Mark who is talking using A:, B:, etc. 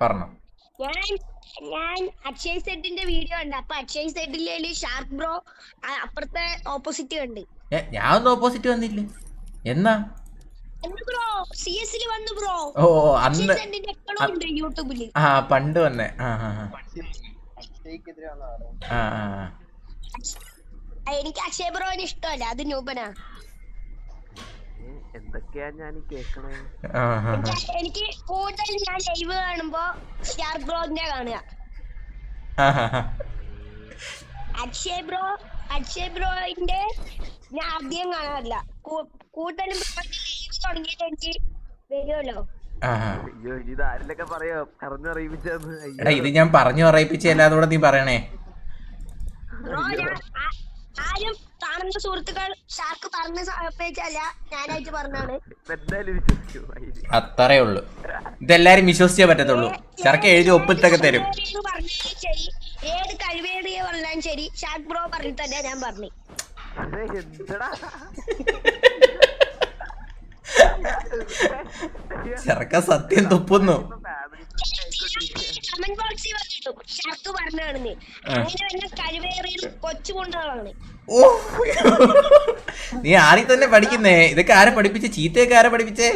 A: പറഞ്ഞു.
B: ഞാൻ അക്ഷയ് സെറ്റിന്റെ വീഡിയോ ഉണ്ട്. അപ്പൊ അക്ഷയ് സെറ്റിലെ ഷാർക്ക് ബ്രോ അപ്പുറത്തെ ഓപ്പോസിറ്റ് കണ്ട്.
A: ഞാൻ ഒന്നും ഓപ്പോസിറ്റ് വന്നില്ല. എന്നാ
B: ബ്രോ CS വന്നു ബ്രോ.
A: ഓ അന്ന്
B: യൂട്യൂബില്
A: പണ്ട് വന്നേ.
B: എനിക്ക് അക്ഷയ് ബ്രോനെ ഇഷ്ടമല്ല, അത് നൂപനാ.
C: എന്തൊക്കെയാ ഞാൻ കേക്കണേ?
B: എനിക്ക് കൂടുതൽ ഞാൻ ലൈവ് കാണുമ്പോ ഷാർക്ക് ബ്രോനെ കാണുക. അക്ഷയ് ബ്രോയിന്റെ ഞാൻ ആദ്യം കാണാറില്ല. കൂടുതലും ലൈവ് തുടങ്ങിയിട്ട് എനിക്ക് വരുമല്ലോ.
A: ഇത് ഞാൻ പറഞ്ഞു പറയിപ്പിച്ചല്ലാതെ നീ പറയണേ.
B: ആരും കാണുന്ന സുഹൃത്തുക്കൾ ഷാർക്ക് പറഞ്ഞ സമയത്തല്ല, ഞാനായിട്ട് പറഞ്ഞാണ്.
A: അത്രേ ഉള്ളു. ഇതെല്ലാരും വിശ്വസിച്ചേ പറ്റത്തുള്ളൂ. ഷാർക്ക് എഴുതി ഒപ്പിട്ടൊക്കെ തരും.
B: ശരി, ഏത് കഴിവേറിയ പറഞ്ഞാലും ശരി, ഷാർക്ക് ബ്രോ പറഞ്ഞിട്ടല്ല ഞാൻ പറഞ്ഞു.
A: ചെറുക്ക സത്യം തുപ്പുന്നു.
B: കമന്റ് ബോക്സിൽ വന്നിട്ടു ഷാർക്ക് പറഞ്ഞാണെന്ന്. അങ്ങനെ കഴിവേറിയ കൊച്ചു കൊണ്ടാണ്.
A: നീ ആദ്യം തന്നെ പഠിക്കുന്നേ. ഇതൊക്കെ ആരെ പഠിപ്പിച്ചേ? ചീത്തയൊക്കെ ആരെ പഠിപ്പിച്ചേ?